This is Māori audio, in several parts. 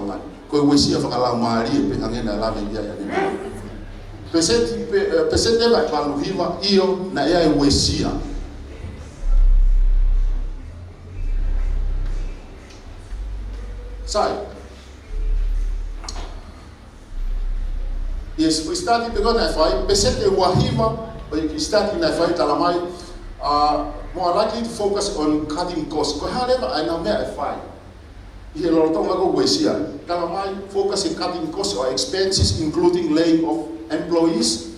tongan. Ko wesia whakalau maari e pe angena lave ia ia ni. Pesete vai paluhiva io na ia e wesia. Sai. Yes, we started to go na fai. Pesete wahiva, we started na fai talamai. More likely to focus on cutting costs. Ko however, I know me I fai. Here, Lorotonga go wesia. Talamai focus on cutting costs or expenses, including laying off employees.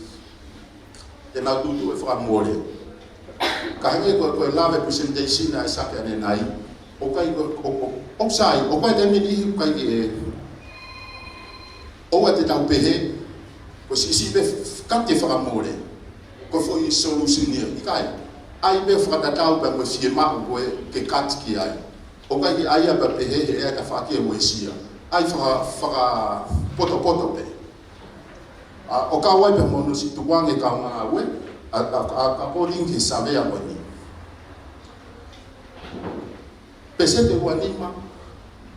Then I'll do it for more. Kahenge ko lave presentation na sa kanya nai. Okay ko opsai, okay demi di kai e. O ate tau pehe. Ko si be kante for more. Ko fo I solution ni kai. Ai be for tau ba mo fiema ko ke kat ki ai. O kai ai ba pehe e ka fa ki mo sia. Ai fa poto pe. O ka wai pe mo no si tuang e ka nga we a calling ki sabe a ni. Pesete wanima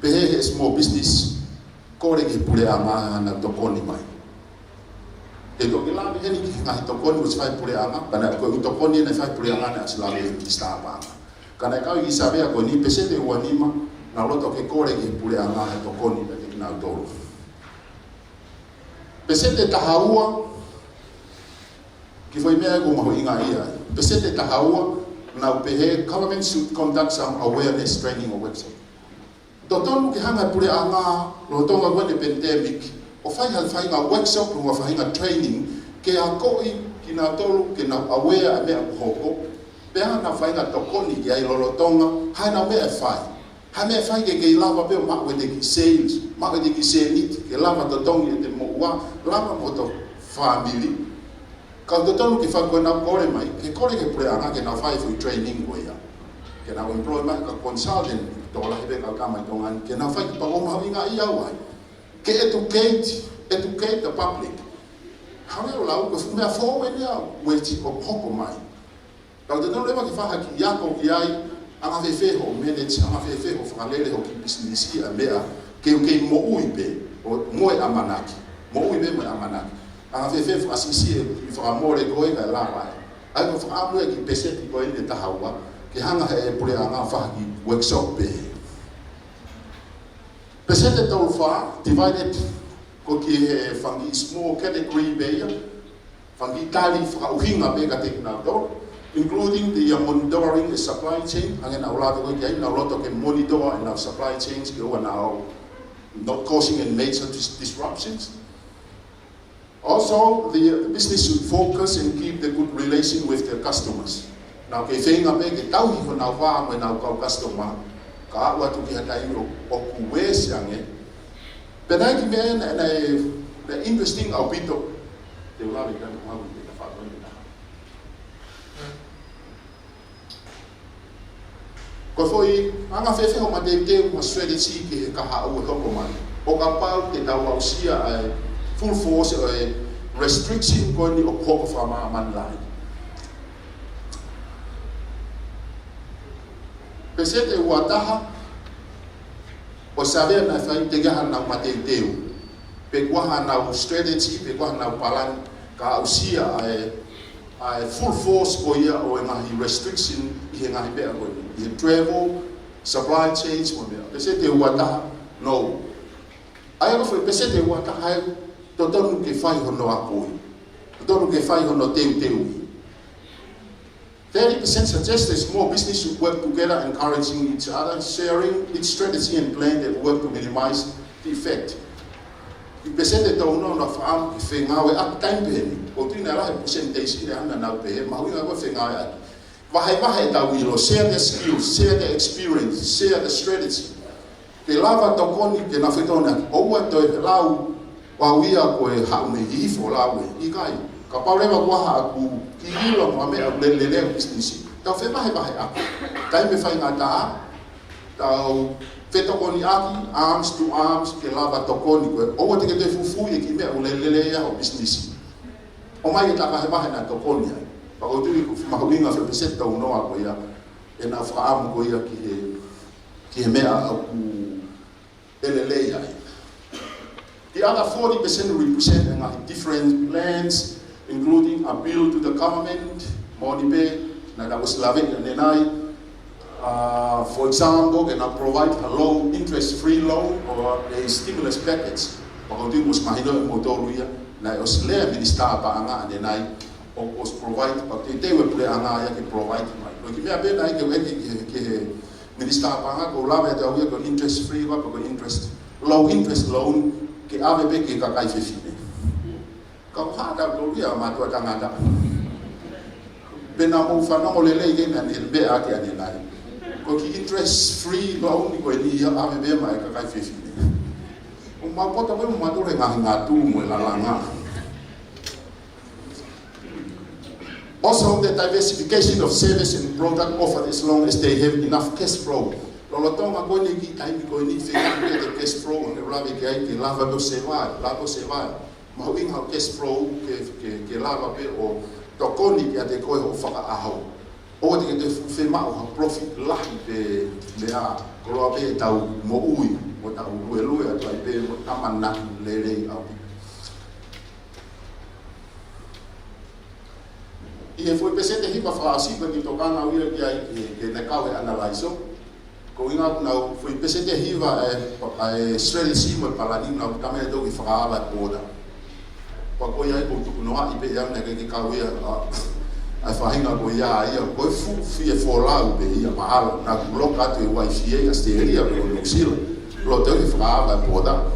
pehe small business kore ki pule ama na tokoni mai. E ko gila ni ki ngai tokoni mo sai pule ama kana ko tokoni na sai pule ama na sila ki sta ba. Kana ka ki sabe a ni pesete wanima na loto ke kore ki pule ama na tokoni na ki na dolo. Pesete tahaua ki foi mea ko maho inga ia. Pesete tahaua na pehe government should conduct some awareness training or workshop. Dotonu ki hanga pure anga lo tonga ko de pandemic o fai nga workshop o fai nga training ke a koi ki na tolu ki na aware me a hoko pe na fai nga tokoni ki ai lo tonga ha na me fai. Ha me fai ke lava pe ma we de sales ma we de sales ke lava to tongi de mo wa lava mo to family. Kalau tu kita faham kena kore mai, ke kore ke pure anga ke na fai for training ko ya, ke na employment ka consultant, tola hebe ka kama tongan, ke na fai pa ngomong inga iya wai, ke educate the public. Hanya ulau ko fumia forward ya, weti ko hoko mai. Kalau tu lema ke faham ki ya ko kiai, anga fefe ho manage, anga fefe ho falele ho ki business ia mea, ke mo uipe, mo amanaki, mo uipe mo amanaki. Ang fefe asisi fa amore ko e la wa ai ko fa amore ki peseti ko e ta hawa ki hanga e pure anga fa ki workshop pe pesete to fa divided ko ki fangi small category be ya fangi tali fa uhinga be ka teknado including the monitoring the supply chain ang na ulado ko ki na lot ke monitor and our supply chains go now not causing any major disruptions. Also, the business should focus and keep the good relation with their customers. Now, if you have a tau hi na wa me na ka customer, ka wa tu ki hatai o kuwes yang e. Penai ki me na interesting au bito. Te ula ka ma ku te fa ko ni. Ko foi anga fefe o mate te mo strategy ki ka ha o ko man. O ka pau te tau au sia ai full force restriction ko ni o ko fa ma man lai. Pesete wataha o saber na fai te ga na mate teu. Pe kwa na strategy, pe kwa na palan ka usia ai full force ko ia o na restriction i nga be ko ni travel supply chains mo be. Pesete wataha no. Ai ko foi pesete wataha totonu ke fai hono akoi. Totonu ke fai hono teu. 30% suggest that small business should work together, encouraging each other, sharing its strategy and plan that work to minimize the effect. I pesete tau no na faam ki whengawe at time peheni. O tui na lahe percentage ina hana nau pehe, mahui nga kwa whengawe ati. Wahe tau ilo, share the skills, share the experience, share the strategy. Ke lava tokoni ke na whetona, oua toi lau wawia koe hau me hifo lawe, ikai. Ka paurema waha aku ki hilo mo ame au lelele business. Tau whemahe aku. Tai me whai ngā taa, tau whetokoni aki, arms to arms, ke lava tokoni koe. Oua te ke te fufu e ki mea au lelele au business. O mai e taka he na tokoni ai. Pako tui ku mahuinga whepeseta unoa koe ia. E nā whaamu koe ia ki he mea au ku lelele ai. The other 40% represent different plans, including a bill to the government, Monipe, that was Lavik and Nenai. For example, can provide a low interest-free loan or a stimulus package. Pagkakita was mahino ang motoruya na Australia minister pa anga Nenai was provide pagkakita we pule anga ya ke provide mai. Pagkakita me abe na ke minister pa anga ko lava ya tawiya ko interest-free wa ko low interest loan ke ave be ke kakai fifine. Kau hada doruya matua tangada. Benamu fana molele ke na nilbe ake Nenai. Koki interest-free loan ko ni ya ave be mai kakai fifine. Mapota mo madure ngatu mo lalanga. Also, the diversification of service and product offered as long as they have enough cash flow. Lolotonga ko ni ki ai ko ni fe the cash flow on the ravi ke lava do seva, lava seva. Mawing how cash flow ke lava be o tokoni ke ate ko ho faka aho. O te ke fe ma o profit lahi be a ko be tau mo ui. What I will do, I pay what I'm not letting out. If we present the hip of our secret to Tokana, we are the cow analyzer. Going out now, if we present the hiva, a strategy with Paladin of Camedo with our border. But we are able to know how to pay them like a cow. I find out we are going full fear for loud, be a mahal, not block out to a wife here, stay here, New Zealand. Lotte vi fra båda.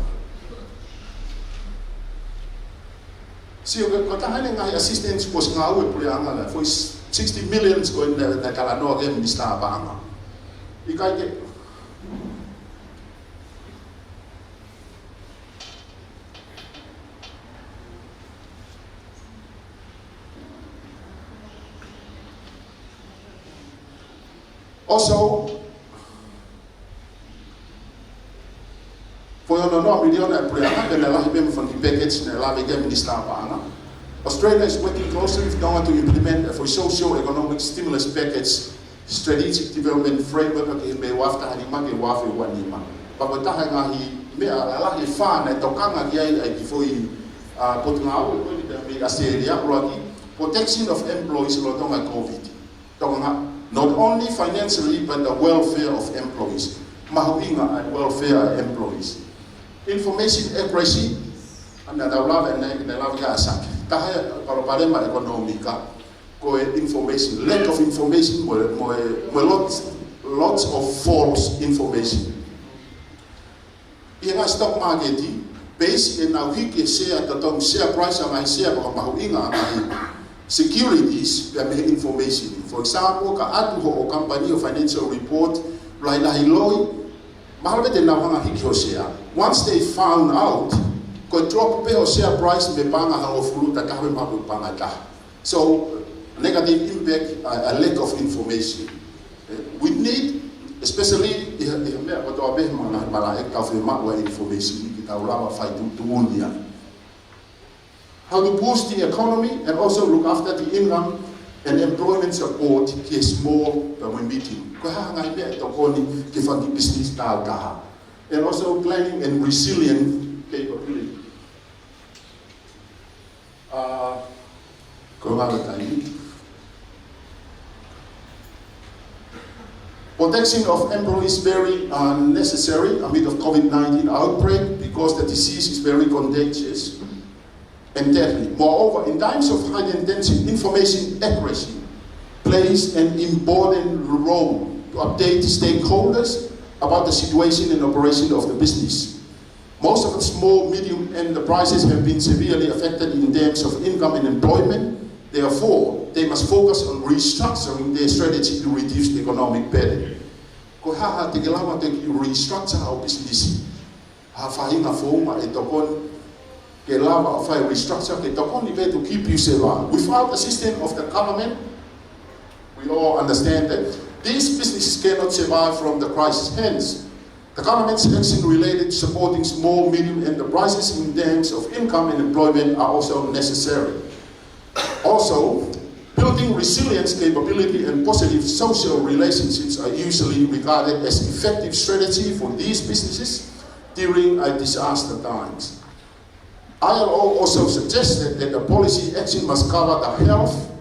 Si ko tahane ngai assistance pos ngau puli anga foi 60 million ko na kala no game minister banga. Ikai ke also Australia is working closely with NOAA to implement a socio-economic stimulus package strategic development framework ke me wafta hanima ke wafe wanima. Pagkataha ngahi me ala fa na tokanga kia ai kifoi potngau ko ni Australia roki protection of employees lotonga COVID. Tonga not only financially but the welfare of employees. Mahuinga and welfare employees. Information accuracy and the love and the love gasak. Taha paroma economica ko information lack of information lots of false information. Ira stock market based in our week share the share price and share mahuinga securities that make information. For example, ka atu ho company of financial report like Hiloi. Once they found out, could drop pay or share price be banga of fruit that so negative impact, a lack of information. We need, especially information, how to boost the economy and also look after the income and employment support is more than we meeting. And also planning and resilient capability. Protection of employees very necessary amid of COVID-19 outbreak because the disease is very contagious and deadly. Moreover, in times of high intensity, information accuracy plays an important role to update stakeholders about the situation and operation of the business. Most of the small, medium enterprises have been severely affected in terms of income and employment. Therefore, they must focus on restructuring their strategy to reduce the economic burden. Ko haha te kelawa te restructure our business. Hafahinga foma e tokon ke lava of a restructure ke tokon ibe to keep you safe. Without the system of the government, we all understand that these businesses cannot survive from the crisis. Hence, the government's action related to supporting small, medium enterprises in terms of income and employment are also necessary. Also, building resilience capability and positive social relationships are usually regarded as effective strategy for these businesses during disaster times. ILO also suggested that the policy action must cover the health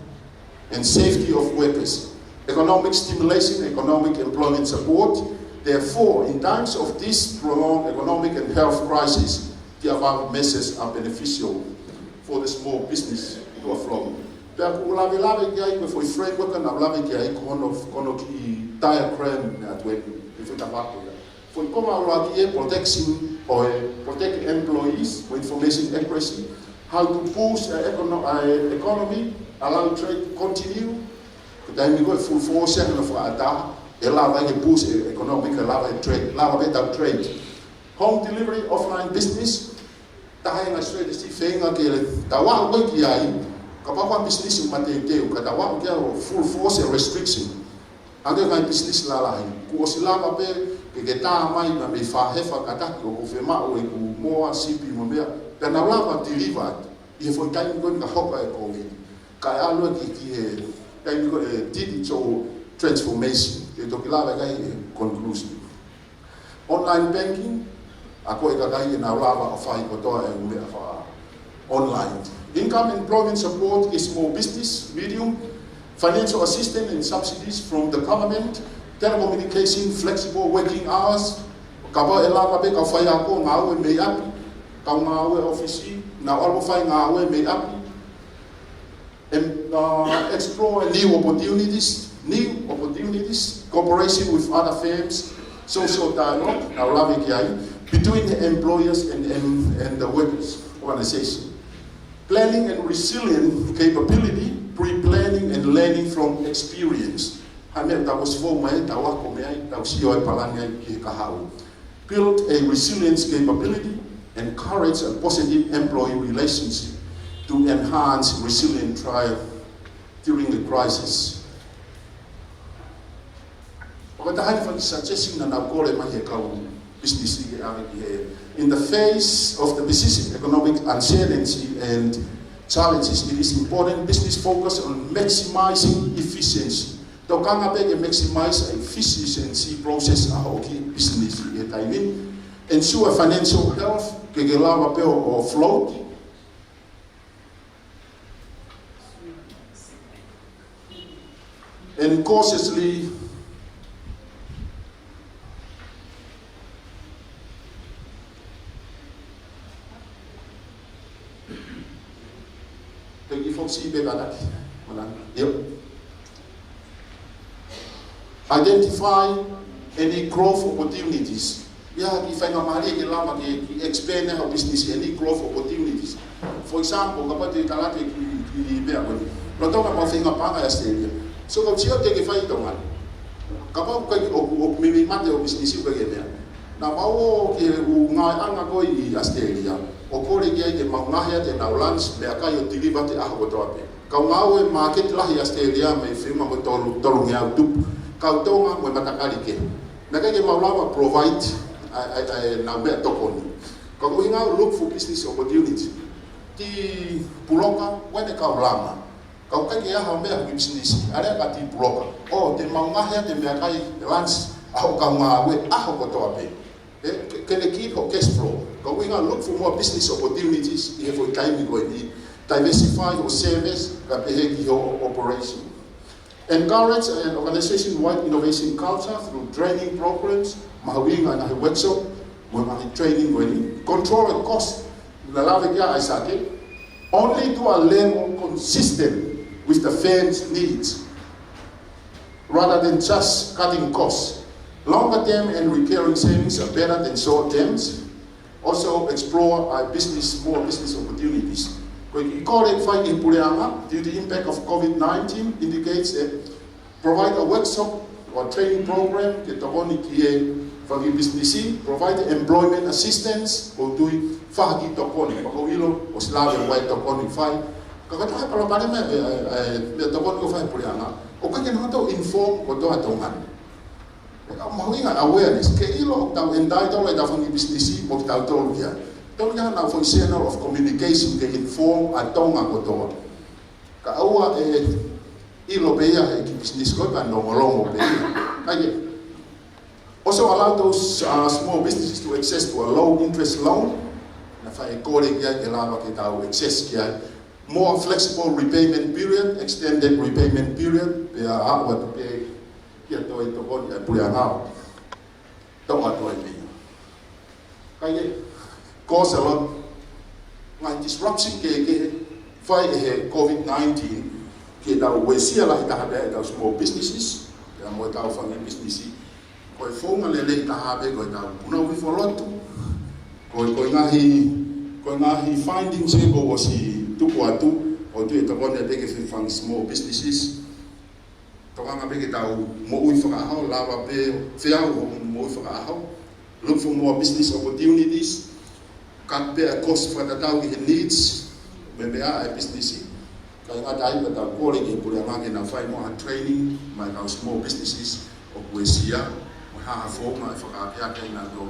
and safety of workers, economic stimulation, economic employment support. Therefore, in times of this prolonged economic and health crisis, the above measures are beneficial for the small business to flow. Pero ulavi kia foi framework na ulavi kia kono ki diagram na twen if it abato. For koma ulavi protection or protect employees for information accuracy, how to boost economy, allow trade to continue. Then we go full force and of ata, allow to boost economic, allow trade, allow better trade. Home delivery, offline business. Tahay nga strategy fenga ke tawa ko kiai kapag business yung matete kada wa ko full force restriction. Ande nga business lalahin. Ko sila pa pe ke ta mai na me fa hefa kata ko fema o ku mo sipi mo be. Dan na lava delivered. If we time go ka hopa ko ka alo ki time go digital transformation. Ito kilala kay conclusion. Online banking ako ikakai na lava of online. Income employment support is small business, medium, financial assistance and subsidies from the government, telecommunication, flexible working hours. Kaba elava be ka fai ako ngawe me api, ka ngawe office na albo fai ngawe me api. Explore new opportunities, cooperation with other firms, social dialogue, na lava kiai, between the employers and the workers organization. Planning and resilient capability, pre-planning and learning from experience. Build a resilience capability, encourage a positive employee relationship to enhance resilient trial during the crisis. In the face of the persistent economic uncertainty and challenges, it is important business focus on maximizing efficiency. Tokanga bege maximize efficiency process ahoki business timing, ensure financial health, kegelawa peo or float. And cautiously identify any growth opportunities. If I expand our business, any growth opportunities. For example, kapag kalate so kung siya take fight man. Kapag may mate o business yung bagay na mau ke nga ko i Australia o kore kia te maunahia te naulans le akayo deliver te aho toape. Kau ngawe market lah i Australia may firma mo tolong ya tup kau tonga mo matakali ke. Nakake maulawa provide na be tokoni. Kau inga look for business opportunity. Ti puloka wene kau lama. Kau kaki ya hambe business ada kati puloka. Oh te maunahia te me akai lans aho kau ngawe aho toape. Can they keep our cash flow? But we are look for more business opportunities if we can diversify your service, your operation. Encourage an organization-wide innovation culture through training programs, mahawinga na workshop, training when control the cost. Only to a level consistent with the firm's needs, rather than just cutting costs. Longer term and recurring savings are better than short terms. Also explore more business opportunities. Due to the impact of COVID-19 indicates that provide a workshop or training program, provide employment assistance, or do fagi tokoni, pakawilo, o slabe white tokoni fai. Kakataha kalau pada me tokoni ko fai pulianga. O kanya nato inform ko to atongan. Mahuinga awareness ke ilo tau endai tau le dafangi business mo tau tau dia. Tau dia na for channel of communication ke inform atonga ko to. Ka awa ilo beya ke business ko pa no molongo beya. Kaya also allow those small businesses to access to a low interest loan whai kore kia ke lawa ke tau excess kia. More flexible repayment period, extended repayment period, pe a awa tu pe kia toi to koni a pule angao. Tau atoi pia. Kai cause a lot ngai disruption ke whai he COVID-19 ke tau wesia lahi tahabe tau small businesses, ya mo tau whangi businessi. Koe whonga lele tahabe koe tau puna ui wholotu. Koe ngahi findings e ko wasi tuku atu o tu e takone peke whangi small businesses. Tokanga peke tau mo ui whakahau, lawa pe whiau mo ui whakahau. Look for more business opportunities. Kat pe a cost whatatau ki he needs. Me a businessi. Kai ngata ai pa tau kore ki pule amake na whai moha training mai tau small businesses o kuesia. Ha whonga e whakapea kei nā tō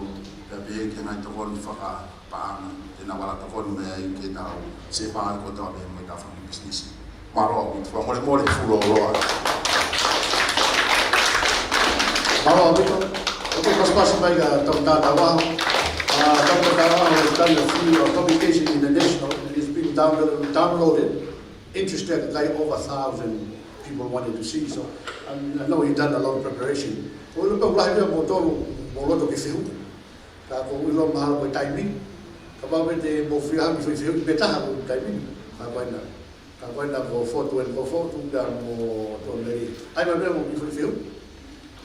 pia ke nai tawonu whakapaanga te nā wala tawonu mea i ke tau se pāne ko tau mea mai tau whangi business. Maroa ki tuwa more fulo roa. Maroa mito, o te paspasi mai ka tau tāta waho. Tau tāta waho has done a few publication in the national. It is being downloaded. Interested, like over 1,000 people wanted to see. So I know you've done a lot of preparation. O lo pau lahi mo tolu mo loto ke fihu ka ko ulo mahalo ko taimi ka ba te mo fiha mi fihu beta ha ko taimi ka baina mo foto en mo foto da mo to le ai ba mo mi fihu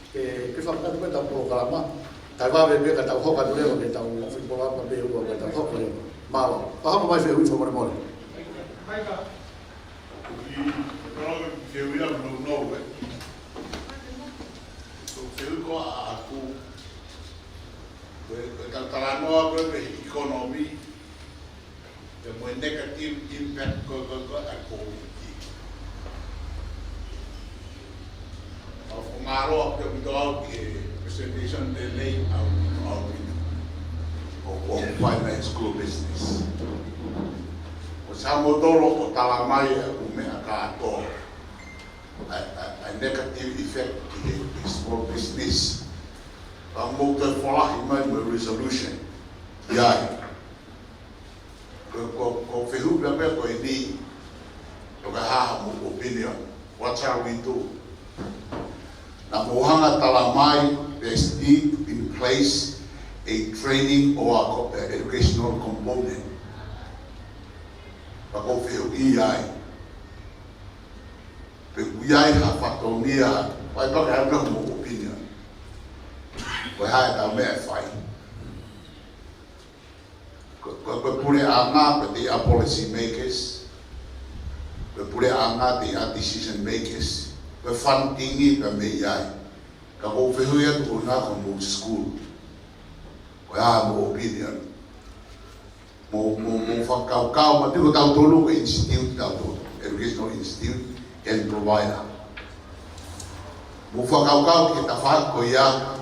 ke fa ka ko ta pro kalama ta ba be ka ta ho ka le ke ta mo fi po ba be ko ka ta ho ko ma ba ha mo mai fihu so mo mo ai ka ke wi no ko aku talanoa ko economy the more negative impact ko aku of ngaro ke dog presentation delay out of finance school business o samodoro o talamai o me akato a negative effect in small business. Ang motor for my resolution. Yeah. Ko fehu ba ko ini ko ha mo opinion. What shall we do? Na mohanga talamai there's need in place a training or educational component. Ba ko fehu iai. We have factonia, I don't have no more opinion. We had a mere fight. We put it on but they are policy makers. We put it on they are decision makers. We funding it and may I. Come over here to not school. We have more opinion. More for cow, but you without to institute, educational institute. And provider. Mufa kau kita faham koya,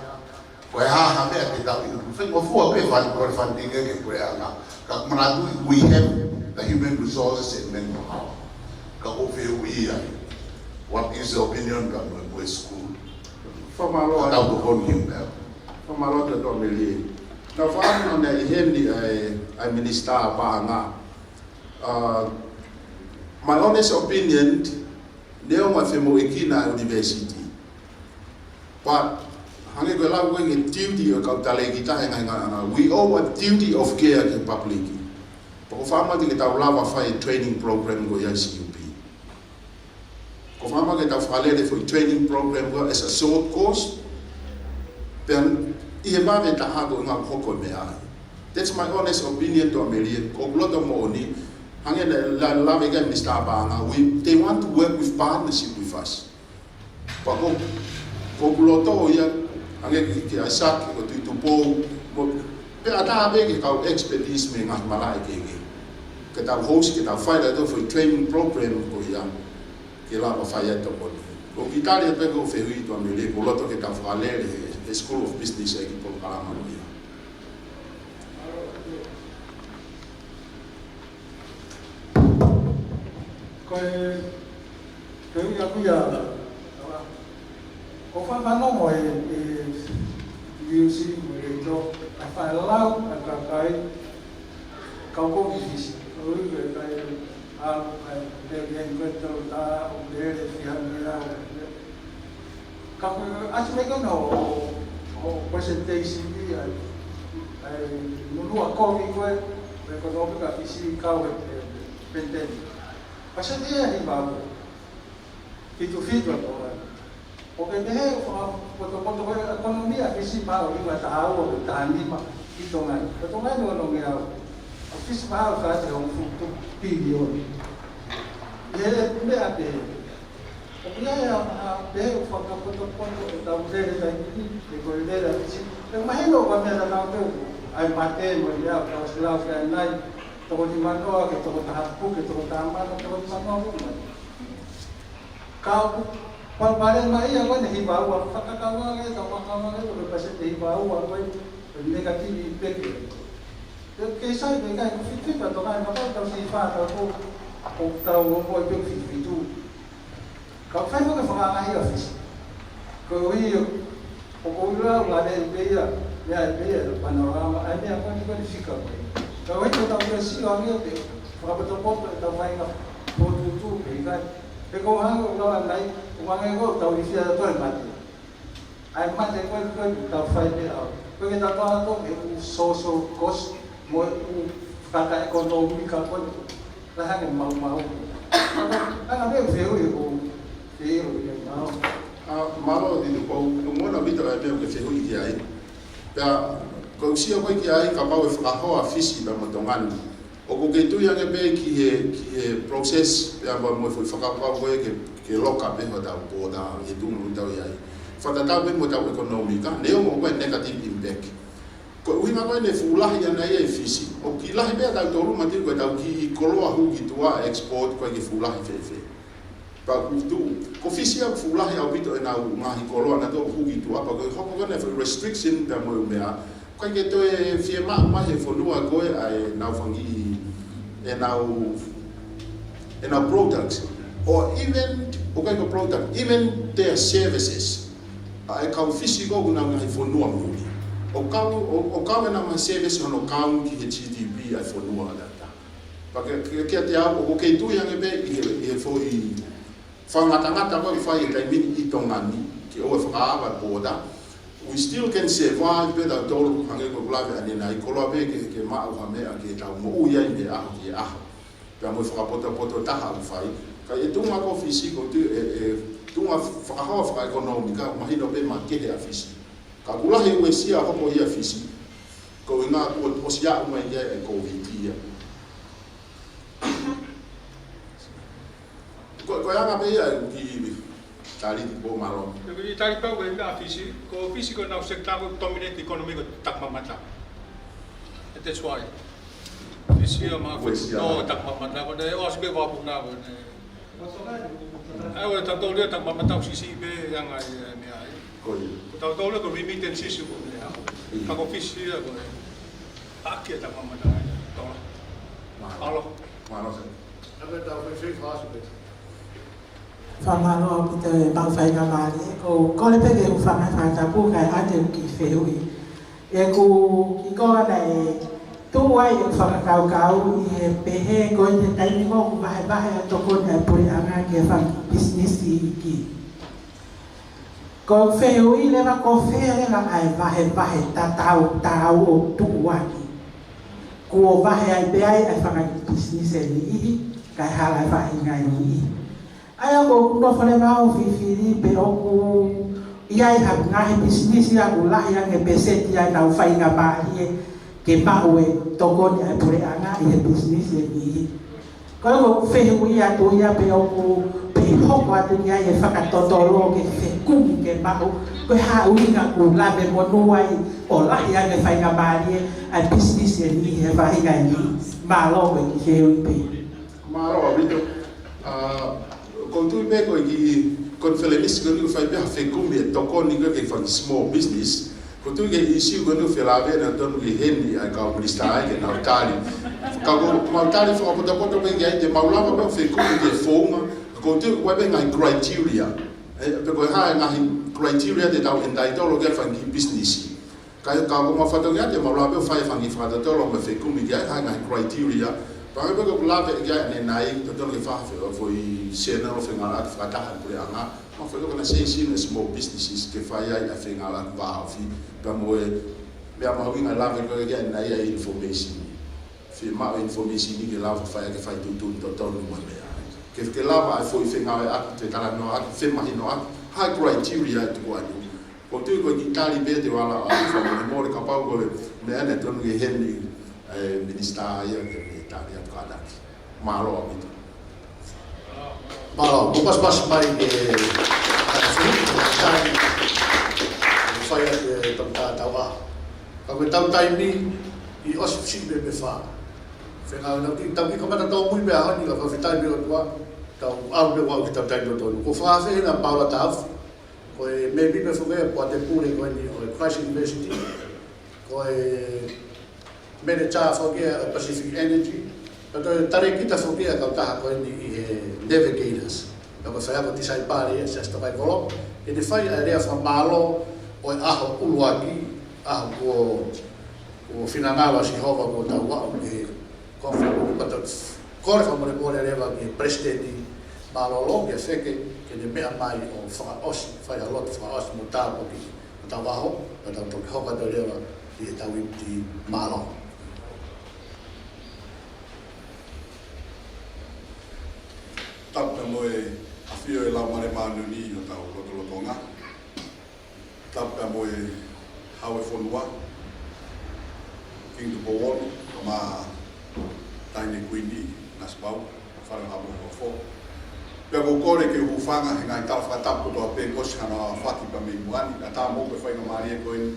ha kita kita mufa apa faham funding ke koya na. Kak menatu we have the human resources and manpower. Kau feel we what is the opinion of the school? From our Lord, out of him there. From our Lord, don't believe. Now, faham na ihendi I minister pa nga. My honest opinion. Leo mafemo ikina university. But hangi ko lau ngi duty o kautale kita nga we owe a duty of care to public. Ko fama ki ta lava fai training program go ya CUP. Ko fama ki ta fale de for training program go as a short course. Then I ba me ta ha go nga hoko me ai. That's my honest opinion to American. Ko blodo mo oni they want to work with partnership with us. But populoto ya ange ki asak ko tu po pe ata be ki ka expertise me ngat malai ke ke ta host ki ta fai da for training program ko ya ke la ba fai to ko ko Italia pe ko feri to me le poloto ke ta fale le school of business e ki po kala ma ya. Cái bây giờ có phải nó ngồi UC người cho phải lao cái kau ko fisi oi ke kai le bien ko ta o le fian mira kau acho me no o presentation di ai nunu ko vi ko económica fisi kau penden pasa dia hi ba itu fito porque de cuando la economía que si va a ir a trabajo está anima y tomar no me ha que si va a hacer un futuro pidió y él me ha de porque ya de cuando está usted de colera pero imagino cuando era la hay mate ya los lados que hay todo di mano que todo está que todo está mal todo di mano kau Pag-palan maya ko na hibawa, pagkakawa ngayon, kapakawa ngayon, kasi hibawa ko negative impact. Kaysa hindi kayo, fit-fit na ito nga, kapag si Fata ko, kung tawag mo ito, fit-fitu. Kapag mo ka pakakahira, kung iyo, kung ula, wala yung beya, panorama, ay niya, kung hindi ko nifika ko. Kung ito, tawag yung siya ngayon, pagkapatapot, tawag nga, po-tutu, pero kung ano lawan lain, kung ano ko tahu isi ada tuan mati. Ay mati ko tahu find it out. Kung kita tahu tu social cost, mo kata ekonomi kapon, lahan yang mau. Ano dia feel yang mau. Malo di ko mo na bito ay peo ke feel iki ai. Pa ko si ko iki ai ka mau fraho a fisi ba motongan. O ko ke tu yang be ki process ya ba mo foi fakapa ko ke loka be ho da boda e tu no tau ya fata ta be mo tau economica ne mo ko negative impact ko wi ma ko ne fula ya na ye fisi o ki la be da to ru ma ti ko tau ki koloa hu ki tua export ko ki fula fe pa ku tu ko fisi ya fula ya bito na ma hi koloa na to hu ki tua pa ko ko ne restriction da mo mea ko ke to e fiema ma he fonua ko ai na fangi and our products, or even product, even their services. I can physical na ngai fonua muli. O kau na ma service no kau ki GDP ai fonua data. Porque que te o que tu yang be e foi fangata ko fai kai min itongani ki o fa ba boda. We still can survive better tolu hange ko lave ani na ikolo be ke ma o me ke ta mo ya me a ki a pa mo fra poto ta ha fai ka e tu ma ko fisico tu ma fra ha fra economica ma hino be ma ke a fisi ka kula he we sia ho ko ia fisi ko ina o sia uma ia e ko vitia ko ya ga be ya ki tali di bo malo. Jadi tali pa we na físico na sector dominate economy ko tak mamata. That's why. Físico ma no tak mamata ko de os be wa bu na ko. Ai we ta to le tak mamata si be yang ai ni ai. Ko. Ta to le ko remittance ko ne. Ka ko físico ko. Akya tak mamata. To. Malo. Malo se. Ave ta we free fast bit. Famalo pite bang fai kamari ko le pege u fanga fanga ku kai ate ki feui e ku ki ko na tu wai u fanga kau e pehe ko te tai mo ku vai to ko na puri anga ke fang business ki ko feui le va ko fe la ai vai ta tau o tu wai ku vai ai be ai fanga business ni kai hala vai ngai ni Aya ko no fale mau fifiri pero ku ia ha ngahi business ya ku lah yang beset ya na fai nga ba ke ba we to ko ni pure anga e business ni ko fe ku ia to ya pe ku pe ho kwa tu ya e fa ka to ro ke fe ku ke ba ko ha u nga ku la be mo no wai o lah yang fai nga ba a business ni e fa nga ni ba lo we ke pe ma ro bito kon tu be ko gi kon felenis ko ni fai be fe kumbi to ko ni ke fa small business ko tu ge isi ko no fe la be na don ge hen ai ka ministra ai na tali ka ko ma tali fo ko to be ge de maula ba fe kumbi ge foma ko tu wa be ngai criteria pe ko ha ngai criteria de ta en dai to lo ge fa gi business Kaya kau mafata ngia te maulabe fai fangi fata te lo me fe kumi kia hai ngai criteria. Pangai beko kulabe kia ne nai te tolo ke fa foi sena o fe ngala fa ta ha kule anga. Ma fe ko na sei sin small businesses ke fa ya fe ngala va fi pa mo me ama winga lave ko kia nai ya information. Fi ma information ni ke lava fa ya ke fa tu to tolo mo me. Ke lava foi fe ngala ak te kala no ak fe ma no ak high criteria to go anu. Ko tu ko ki tali be te wala a fa mo ka pa ko me ane ton ge henni minister ya ke tali at kada. Malo abito. Malo, ko pas mai ke tali. Fai ke tamta tawa. Ka ko tamta ni I os si be fa. Fe nga na ti tamki ko mata to muy be ha ni ka fa tai be wa tau au be wa ki tamta do to. Ko fa fe na Paula Taf. Ko maybe be fume po te pure ko ni o Christ University ko manager fo ke Pacific Energy pero tare kita fo ke ka ta ko ni navigators ko fa ko ti sai pare sa sta vai volo e de fai area fa malo o aho uluaki aho ko finangala si hova ko ta wa ke ko ko fa mo le area ke presidente malo lo ke feke que de mea mai o whakaosi, whai a lot whakaosi mo tāpoki, mo tā waho, o tā toki hoka te rewa I e tau I mālo. Tapa mo e awhio e lau mare mānu ni o tau lotolotonga. Tapa mo e hau e whonua, King Tupo Wonu, ma taine kuini, Naspau, wharangabo o who. Pea ko kore ke hufanga he ngai tau whakatapu toa pe kosi hana whaki pa me muani, a tā mō pe whai no maria koe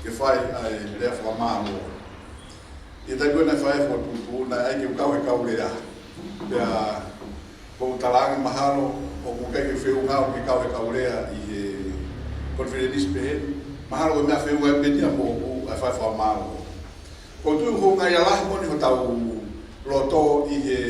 ke whai rea whakamāmo. I tai koe nei whai whapupu, nei ai ke ukau he kau rea. Pea ko talangi mahalo, o kukai ke wheu ngau ke kau he kau rea I he konferenis pe he. Mahalo ko mea wheu ngai petia mo ku ai whai whakamāmo. Ko tui ho ngai alahi moni ho tau loto I he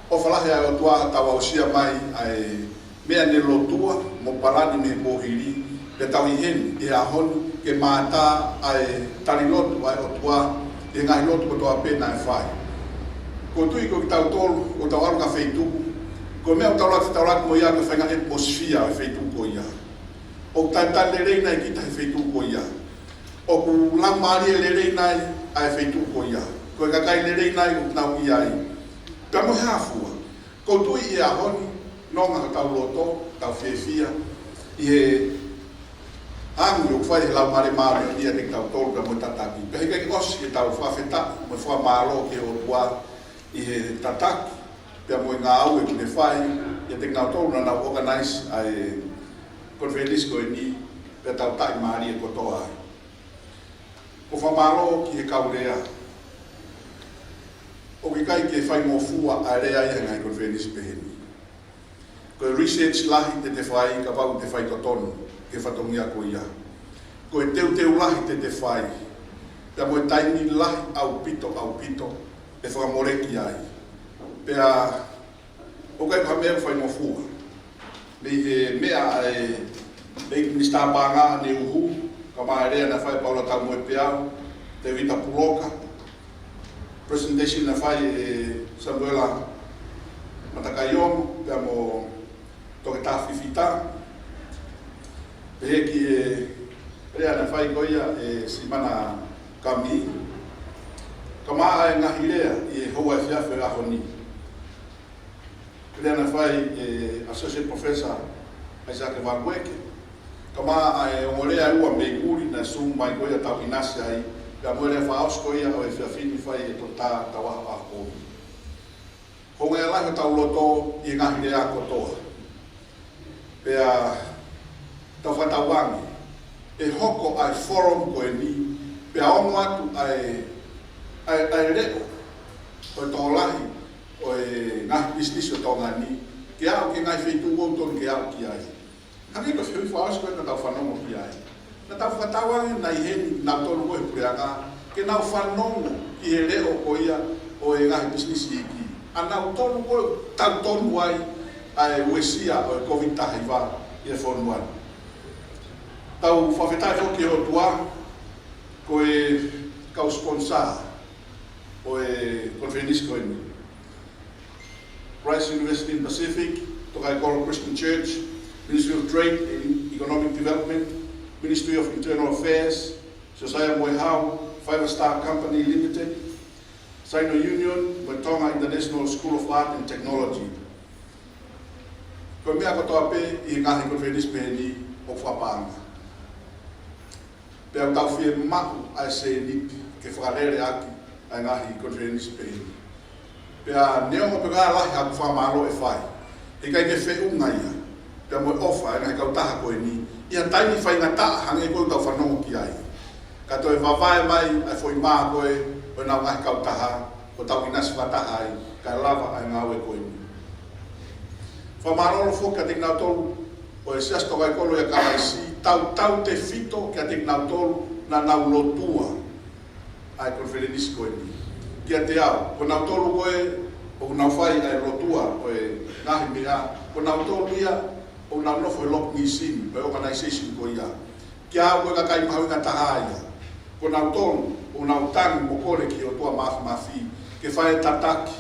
o falahe a lotua tawa o sia mai ai mea ne lotua mo parani me mohiri pe tau I heni I a honu ke mata ai talilotu ai lotua e ngai lotu ko toa pena e whai. Ko tui ko ki tau tolu o tau alu ka feituku ko mea o tau laki mo ia ko whainga atmosfia e feituku ko ia. O tai lerei nai kita he feituku ko ia. O ku lamari e lerei nai ai feituku ko ia. Ko e kakai lerei nai o tau ia ai. Ka mo hafua, ko tui I a honi, nonga tau loto, tau whiawhia, I he angi o whai he lau mare mare I a te tau tolu ka mo tataki. Pe heke osi ke tau whawheta, mo wha malo ke o tua I he tataki, pe mo ngā au e kune whai, I a te tau tolu na nau organize ai konferenis ko ni, pe tau tai maari e kotoa. Ko wha malo ki he kaurea, o ki kai ke whai mō fua a rea I ngai konferenis peheni. Ko research lahi te whai, ka pau te whai totonu, ke whatongia ko ia. Ko e teu lahi te whai, pia mo e taimi lahi au pito, e whakamoreki ai. Pia, o kai ka mea whai mō fua. Nei he mea e minister panga ne uhu, ka maa rea na whai paula tau mo e peau, te vita puloka, presentation na whai Samuela Matakaiomo, pia mo toke tā whiwhita. Pehe ki rea na whai koia Simana Kami. Ka maa e ngahi rea I hoa e whiawhi ahoni. Rea na whai Associate Professor Isaac Wangweke. Ka maa e ongorea ua meikuri na sum mai koia tau inasi ai. Ka moere whaos koia o e whiawhini whai e to tā tawaha ahoni. Ko ngai alahi tau loto I ngahi rea kotoa. Pea tau whatawangi. E hoko ai forum ko e ni. Pea ono atu ai reo. O e tō lahi. O e ngahi business o tō ngani. Ke au ke ngai whaitu wotoni ke au ki ai. Hangi ko whiu whaos koe na tau whanongo ki ai. Na tau whatawangi na I heni na tonu koe pureanga. Ke nau whanongo ki he reo ko ia o e ngahi business I ki. A nau tonu koe tau tonu ai ai uesia o e COVID tahi wā I e whonuan. Tau whawhetai whoki o tua, ko e kau sponsor o e conference ko ni Rice University in Pacific, Tokai Kolo Christian Church, Ministry of Trade and Economic Development, Ministry of Internal Affairs, Josiah Moihau, 5-Star Company Limited, Sino Union, Tonga International School of Art and Technology. Ko mea ko toa pe I ngahi conference pe ni o whapanga. Pe au tau fie mahu ai se nipi ke whakarere aki ai ngahi conference pe ni. Pea neongo pe kaa lahi haku whamaro e whai. He kai ke whe unga ia. Pea moe ofa e ngai kau taha koe ni. Ia taini whai ngā taa hange koe tau whanongo ki ai. Ka toi wawae mai ai whoi maa koe o nau ngai kau taha o tau inasi wataha ai. Kai lava ai ngawe koe ni. Whamarolo fo ka te nau tolu o e sias tokai kolo ia karaisi. Tau te fito ka te nau tolu na nau lotua ai konferenisi koe ni. Kia te au, ko nau tolu koe, o nau whai ai rotua, o e ngahi mea, ko nau tolu ia, o nau nofo e lop nisini, o e organisation ko ia. Kia au koe kakai mahu inga taha ia. Ko nau tolu, o nau tangi mo kore ki o tua mafi, ke whai tataki,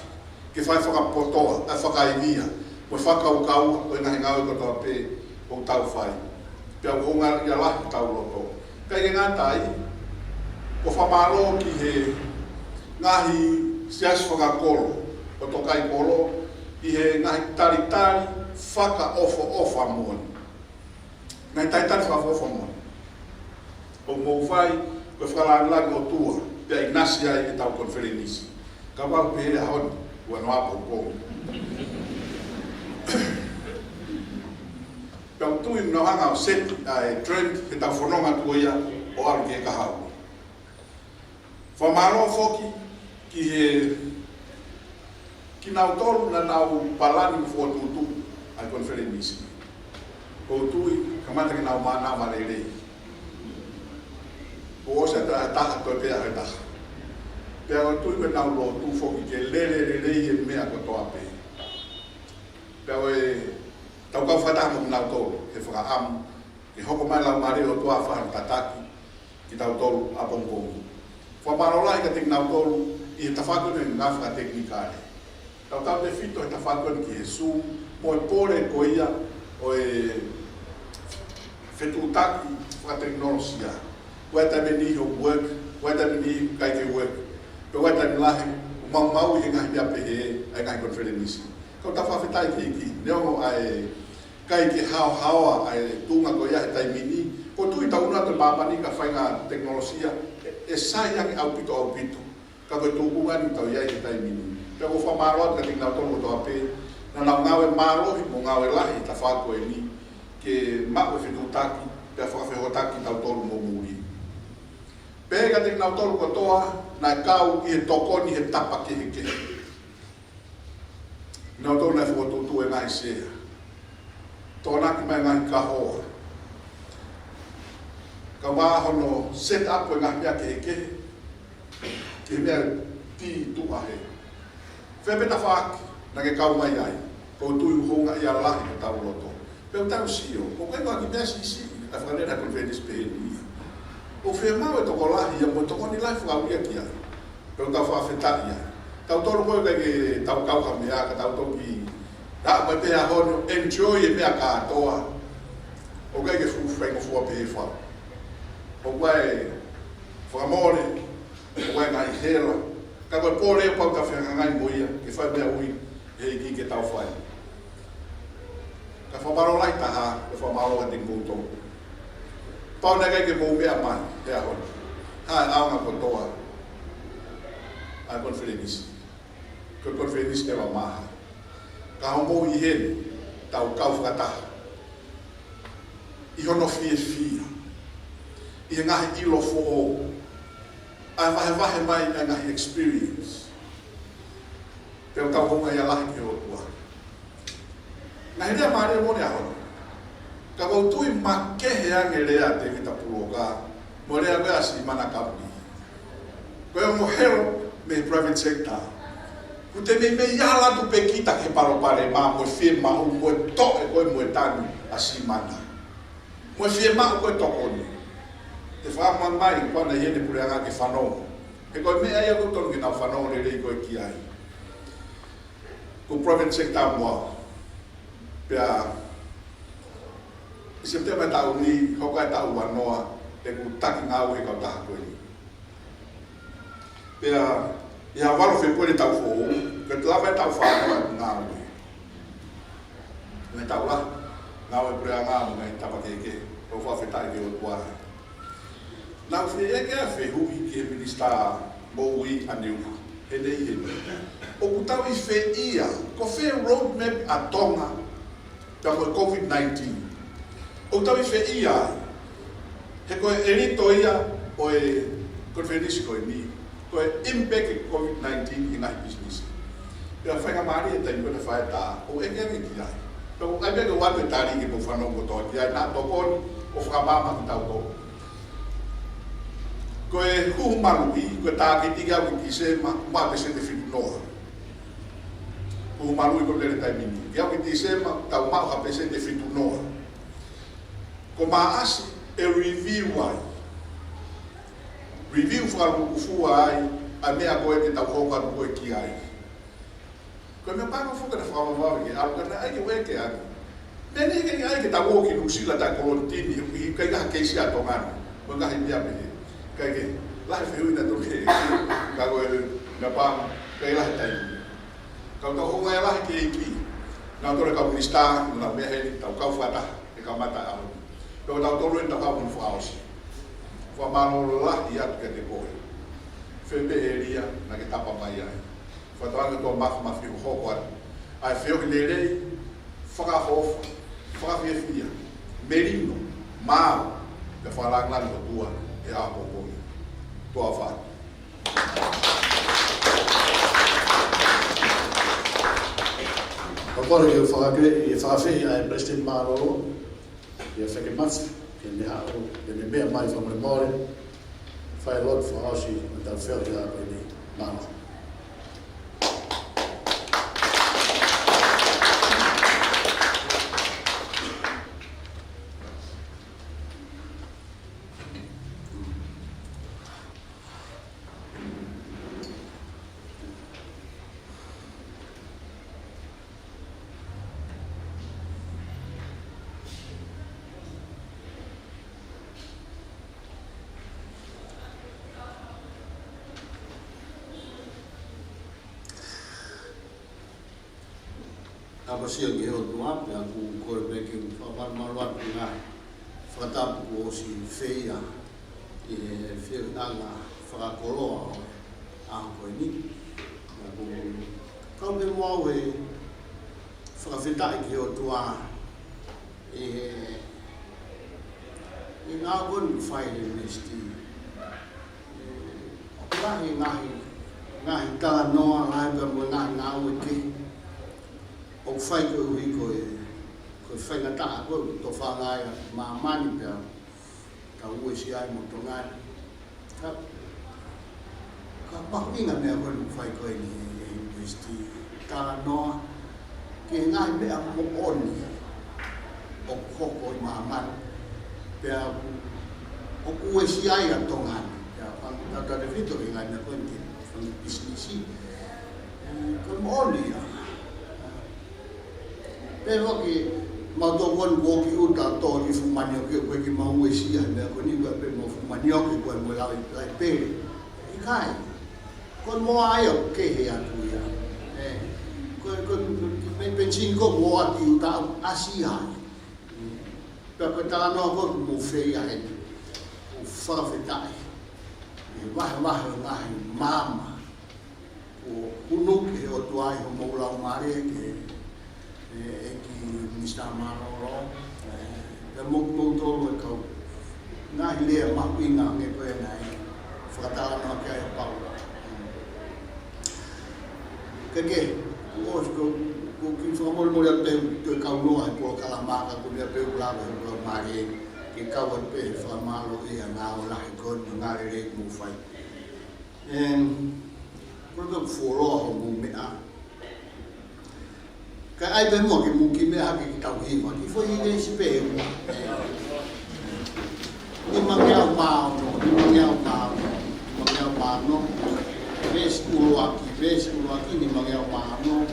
ke whai whakapotoa, ai whakaivia, mo whakaukau, o e ngahi ngau e kotoa pe, o tau whai. Pea o ngā ia lahi tau roto. Kai ke ngātai, ko whamaro ki he, ngahi sias whakakolo o tokai kolo I he ngahi taritari whaka ofa moani. Ngahi taritari whaka ofa moani. O mou whai koe whakalanglagi o tua pia inasi ai e tau konferenisi. Ka wau pehere honi ua no apo kongi. Pia utui mnohanga o seti ai trend he tau whanonga tua ia o aru ke kahau. Whamaro foki ki nau tolu na nau palani mfua tutu ai konferenisi. Ko tui kamata ki nau mana marerei. Ko osa taha toi pea he taha. Pea ko tui me nau lo tu foki ke lere rei e mea ko toa pe. Pea ko e tau kau whataha mo nau tolu he whakaamu. Ke hoko mai lau mare o tua whahanu tataki ki tau tolu apongpongi. Whamarolai ka tek nau tolu I tawhakone ngā whaka teknikare. Tau tau te whito he tawhakone ki he Zoom, mo e pore ko ia o e whetutaki whaka teknolosia. Wai tai ni ho work, wai tai ni kai ke work. Pe wai tai lahi, mau I ngahi mea pehe ai ngahi konferenisi. Kau tau whawhetai ki, neongo ai kai ke hawa ai tunga ko ia he tai mini. Ko tui tau una te mamani ka whainga teknolosia, e sai yangi au pito. Ka koe tūkunga ni tau iai he tai mini. Pea ko whamaroa ka ting nau tonu toa pe, na nau ngawe marohi mo ngawe lahi ta whako e ni, ke mako whitutaki, pea whakawhehotaki tau tolu mo muri. Pea ka ting nau tolu kotoa, na e kau I he tokoni he tapa ke he kehe. Nau tolu na e whotutu e ngai sea. Tōnaki mai ngai kahoa. Ka wāhono set up e ngai mea ke he kehe, ke mea ti tua he. Whepeta whaki, na ke kau mai ai, ko tui honga I a lahi ke tau roto. Peu tau sio, ko koe waki mea si, a whakanera konferentis pe ni. O whea mau e toko lahi, ia mo toko ni lahi whakauria ki ai. Peu tau whawhetai ai. Tau toro koe ke tau kauha mea, ka tau toki, mai pēha hono, enjoy e mea kātoa. O kai ke whengo fua pe whau. O kai whakamore, Wai ngai hela, ka koe pōre o pau ka whenga ngai moia, ke whai mea ui, he iki ke tau whai. Ka whamaro lai taha, ke whamaro a ting koutou. Pau na kai ke mou mea mai, hea honi. Hae aonga kotoa, ai konferenisi. Koe konferenisi te wa maha. Ka hau mou I hene, tau kau whakataha. I hono fia. I ngahi ilo fō ai wahe mai ai ngahi experience. Peo tau honga ia lahi ki o tua. Ngahi rea maare mone ahona. Ka wau tui makehe ange rea te kita puloka, mo rea mea si mana kapuni. Koe o mohero me private sector. Ku te me iala tu pe kita ke paropare ma mo fie mahu mo to e koe mo tani a si mana. Mo fie mahu koe tokoni. te whaamang mai, kwana hene pure anga ke whanau. E koe mea ia kutonu ki nau whanau le rei koe ki ai. Ko province sector mua. Pea, se te mai tau ni, hokai tau wanoa, e ku taki ngau he kau taha koe ni. Pea, ia walo whi koe ni tau fōu, ke te lawa e tau whanoa e ngau ni. Me tau la, ngau e pure anga ngai tapa keke, o whawhetai ke o tuara. Nau whi eke a whi hui ki e minista Moui Aneu, he nei he nei. O kutau I whi ia, ko whi roadmap a tonga, ka moe COVID-19. O kutau I whi ia, he koe erito ia, o e konferenisi koe ni, koe impact e COVID-19 I ngai business. Pea whainga maari e tai kone whae tā, o eke angi ki ai. Pea ai mea ke watu e tāri ki po whanau ko tō ki ai, nā tōkoni, o whakamama ki tau tō. Koe huhu marui, koe tākiti ki au ki se ma pese te whitu noa. Huhu marui ko lere tai mini. Ki au ki se ma tau mau ha pese te whitu noa. Ko maasi e review ai. Review whakaruku fua ai, a mea koe te tau hokaru koe ki ai. Koe mea pāka whuka na whakamawawi ki au kana ai ke weke ani. Mene ke ai ke tau o ki nusila tai kolontini, I kai kaha keisi a tongana. Koe kahi mea mehe. Kai ke, lahi whihui na toke, ka koe na pāma, kai lahi taimi. Kau tau honga e lahi ke iki, nā tore kau minista, nā mea heni, tau kau whataha, e kau mata au. Kau tau tolu e tau kau munu whaosi. Wha mano lahi atu ke te koe. Whepe e ria, na ke tapa mai ai. Wha toanga tō mafu mafi ho hoko atu. Ai whio ki le rei, whakahofa, whakawhiawhia, merino, māu, te whalanglani o tua, e a pōpōi. Toa whai. Pakore ke whakawhi ai President Maroro, ia whake mafu, ke ne hao, ke ne mea mai whamare more, whai lot whaosi, me tau whio i a koe ni Maroro. Apa sia ke o tua, pe aku koe peke whamarmaruat ki ngā whakatapu ko o si whea I whianga whakakoloa o aho koe ni. Aku kau me mau e whakawhetai ki o tua e ngā koni whai le mesti. Ngahi tā noa ngai pa mo ngā ue ke. O whai koe hui koe whainga taa koe to whangai mā mani pia ka ue si ai mo to ngai. Ka pakuinga mea koe whai koe ni investi tā noa ke ngai mea mo oni o koko I mā mani pia o ue si ai a to ngai. Pia ka te whito I ngai mea koe ni whangi businessi koe mo oni a. Pero que matou con boki uta to ki fumanio que koe ki mau e sia me ko ni pe mo fumanio que koe mo la pe I kai con mo ai o ke he atu ia con me cinco mo ati uta asia pe ko ta no ko mo fe ia e o fa fetai e va ngai mama o unuke o tuai o mo la mare que ki Minister Maroro e mo tolo e kau ngai lea mahuinga nge koe ngai whakatala noa kia e pau keke ko ki whakamori mori a peu tue kau noa e kua kalamaka ko mea peu kulawa e kua maare ke kau at pe whakamalo e a ngā o lahi koni ngā re rei mo whai kua kau whoroa ho mo mea ka ai be mo ke muki me ha ki tau hi ma ki foi ni si pe I mangea maono, I mangea maono, I mangea maono. Ves uloaki ni mangea maono.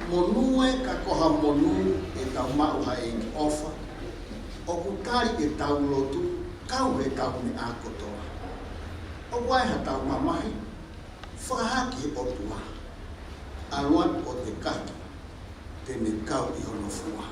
Monue ka koha monu e tau mau ha e ofa. O kutari e tau lotu, kau he tau ni akotoa. O waiha tau mamahi, whakahaki o tua. Aluan o te kaki, tene kau I hono fua.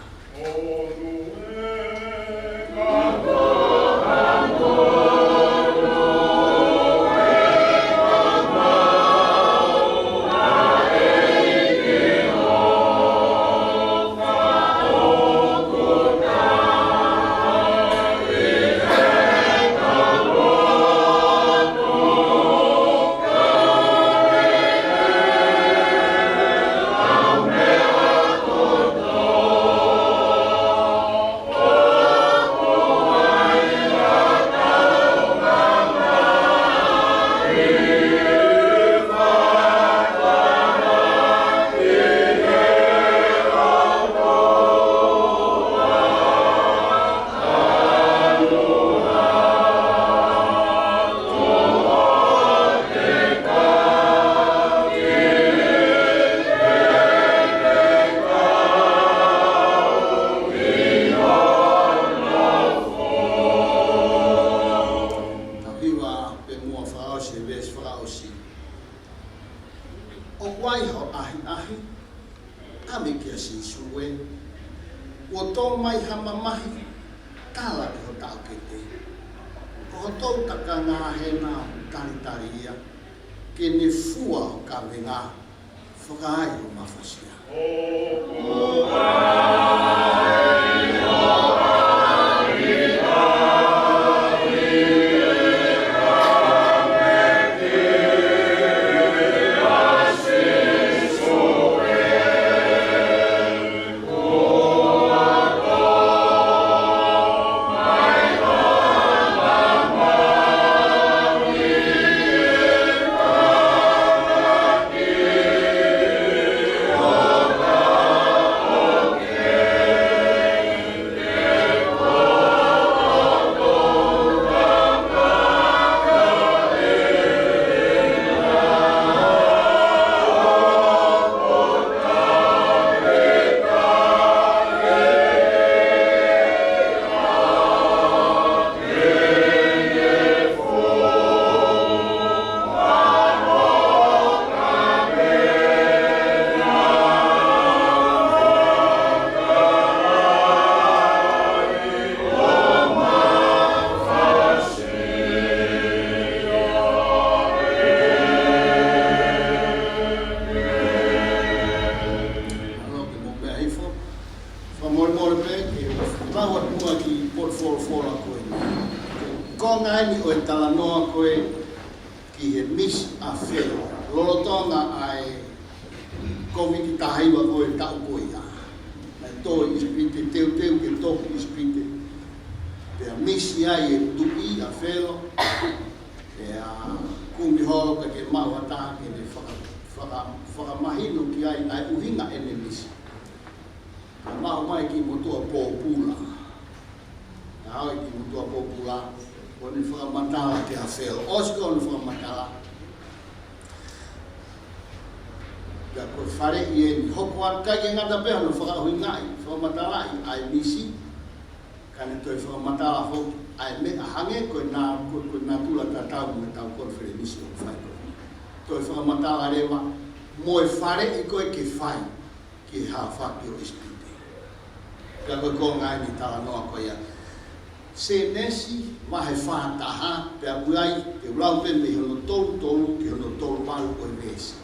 Senesi mahe whātaha pe apuai te uraupe me hono tolu ki hono tolu malu o vesi.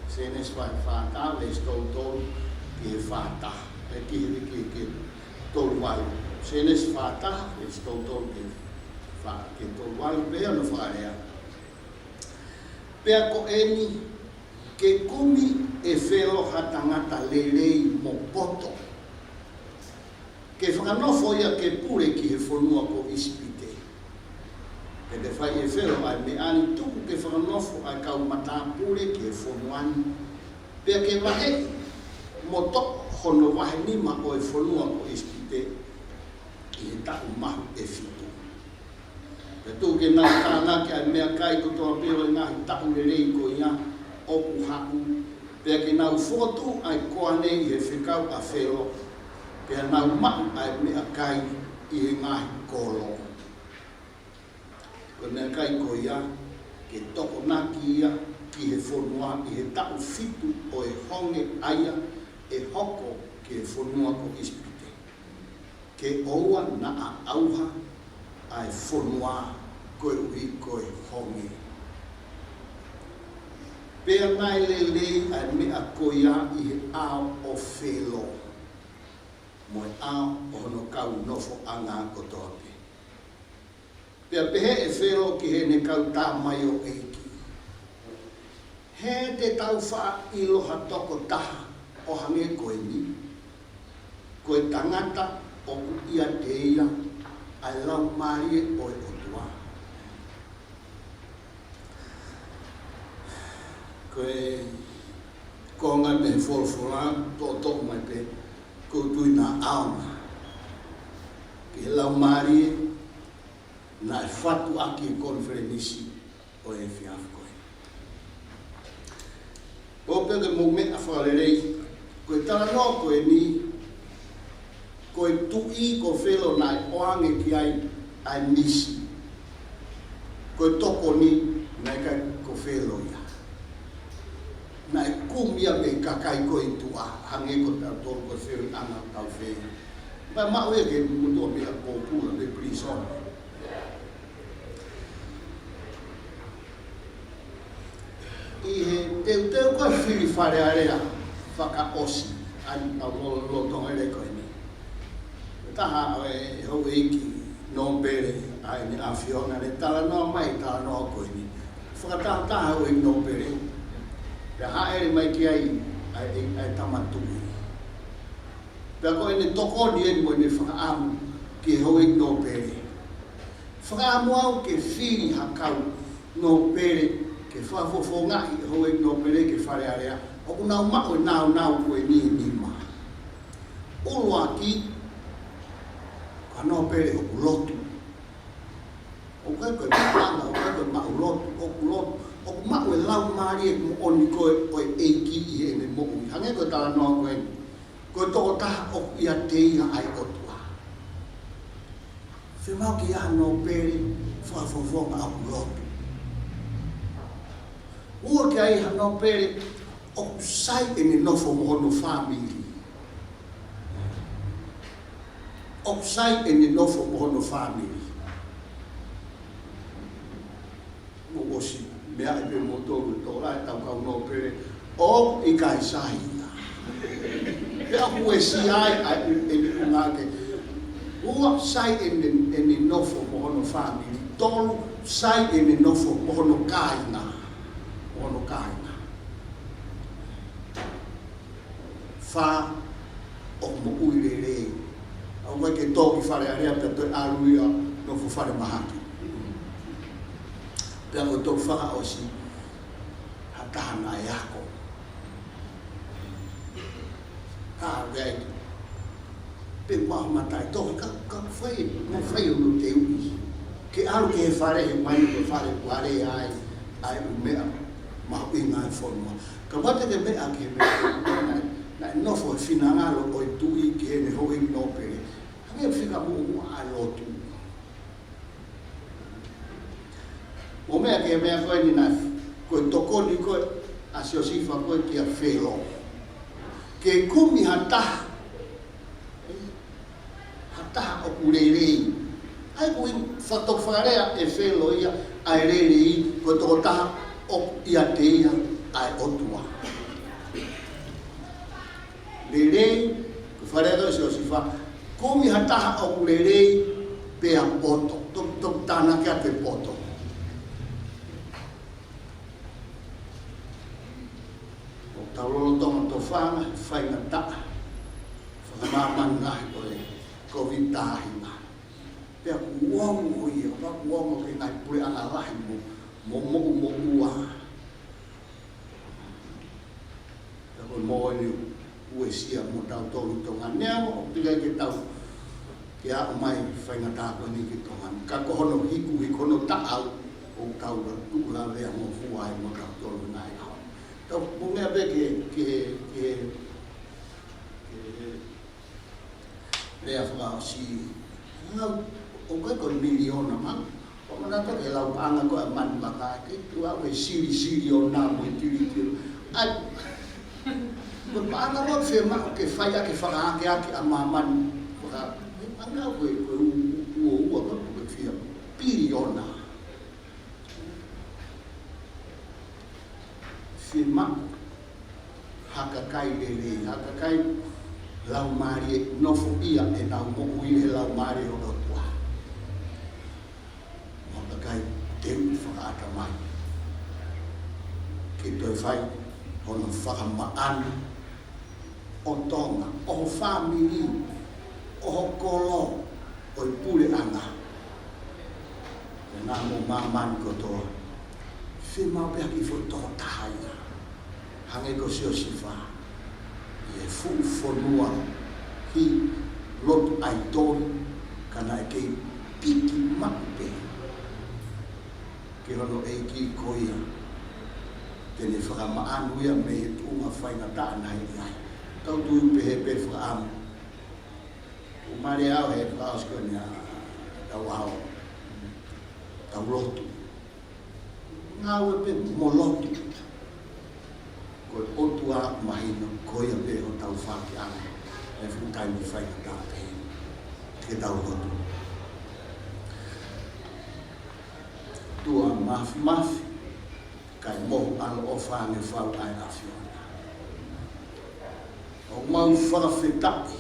Senesi mahe whātaha le tolu ki he whātaha. Ki tolu malu. Senesi whātaha le tolu ki tolu malu pe hono whārea. Pea ko eni ke kumi e whelo hatangata lelei mo poto. Ke whakanofo ia ke pure ki he whanua ko ispite. Ke te whai e whero ai me ani tuku ke whakanofo ai kau mata pure ki he whanuani. Pea ke wahe mo toko hono wahe nima o e whanua ko ispite ki he taku mahu e whitu. Pe tu ke nā tāna ke ai mea kai ko toa pio e ngahi tau le rei ko ia oku haku. Pea ke nau fotu ai koa nei he whikau a whero. Pea nau mau ai mea kai i he ngahi kolo. Ko mea kai ko ia ke toko naki ia ki he whonua i he tau fitu o e honge aia e hoko ke he whonua ko ispite. Ke oua na a auha ai whonua koe ui koe honge. Pea nai lelei ai mea koia i he ao o whelo. Moe ao o hono kau nofo anga kotoa pe. Pea pehe e whelo ki he ne kau tā mai o eiki. He te tau wha iloha toko taha o hange koe ni. Koe tangata o ku ia te ia ai lau marie o e otua. Koe konga me wholwhola tō tōku mai pe koutu i nā aonga. Ki he lau marie na e whatu aki e konferenisi o e whiafu koe. Pōpea ke mō mea whalerei, koe tala no koe ni, koe tui ko whelo nai oange ki ai nisi. Koe toko ni nai kai ko whelo ia. Nai kumia me kakai koe tua, hange ko tau tōru ko whelo anga tau whelo. Mai mau e ke mutua mea pōpula me prison. I he teu koe whiri whare area whaka osi, ani au lotonga ere koe ni. Taha e hau eiki no pere ai ni a Fiona le tala no mai tala no koe ni. Whakataha taha hau eiki no pere. Pea haere mai ki ai tamatui. Pea koe ne toko ni eni mo ne whakaamu ki hau eiki no pere. Whakaamu au ke whiri hakau no pere ke whafofo ngahi hau eiki no pere ke whare area. Oku nau mako nau koe ni ma. Ulua ki no pere o lotu. O koe koe maanga, o koe koe mau lotu, o lotu. O mau e lau maari e mo oni koe o e eiki i e me mo ui. Hange koe tala noa koe ni. Koe toko taha o ia te ia ai otua. Whimau ki ia no pere, whafofonga o lotu. Ua ki ai no pere, o sai e ni nofo mohono family. Oksai e ni nofo mohono family. Mo osi, mea e pe motoru tōra e tau kau no pere, o i kai sahi. Pea hu e si ai e ni unake. Ua sai e ni nofo mohono family. Tolu sai e ni nofo mohono kaina. Mohono kaina. Fa o mo uirerei. Au koe ke tōki whare area pia toi aruia no fu whare mahaki. Pia koe tōki whaka osi hatahana e ako. Wei. Pe mahu matai tōki ka whai unu te ui. Ke aru ke he whare he mai ke whare whare ai mea mahu inga e whonua. Ka wate ke mea ke mea na nofo e whinangalo o i tui ki he ne hoi no pere. Hange whika muu a lotu. O mea ke mea koe ni nai, koe tokoni koe a siosifa koe ki a whelo. Ke kumi hataha, hataha o kurerei. Ai kui whatowharea e whelo ia ai rerei, koe toko taha o ia te ia ai otua. Rerei, ko wharedo se o sifa, kumi hataha o rerei pe a poto, tok tāna kia pe poto. O taurolo tonga to whanga, whainga taa, whakamāman ngahi o e COVID tāhinga. Pe a kuongo ia, wa kuongo ke ngai pure ana lahi mo ua. Pe a koe mo ue sia mo tau tolu tonga nea mo, pikai ke tau Ke a mai whaingata ko ni ki tongan. Ka kohono hiku i kono taau o tau la tūla lea mo fuai mo tau tolu nai hao. Tau mungea be ke lea whakao si ngau o koe kon miliona mang. O mana to ke lau anga ko a man maka ke tu a we siri o na mo tiri. Ai Berpana lo firma ke faya ke fara ke a maman ora anga we o ko ke fia piriona firma hakakai lele hakakai lau mari no fobia e na mo ui lau mari o tua hakakai te fara ta mai ke to fai ono fara maan o tonga, o family, o kolo, o pule anga. Nā mo maman kotoa. Whimau pia ki fo tō tahaina. Hange ko sio sifa. I e whonua hi lot ai tōi kana e kei piki mape. Ke hono e ki koia. Tene whakamaanuia me e tūnga whainga tāna i ai. Tau tui pehe whaamu. O mare au he whaasko ni a tau au. Tau lotu. Ngā ue pe mo lotu. Koe otu a mahino, koe a pe o tau whaki anga. E whutai mi whaika tā pehe. Ke tau lotu. Tua mafi. Kai mo alo o whange whau ai a whiona. O mau whakawhetaki,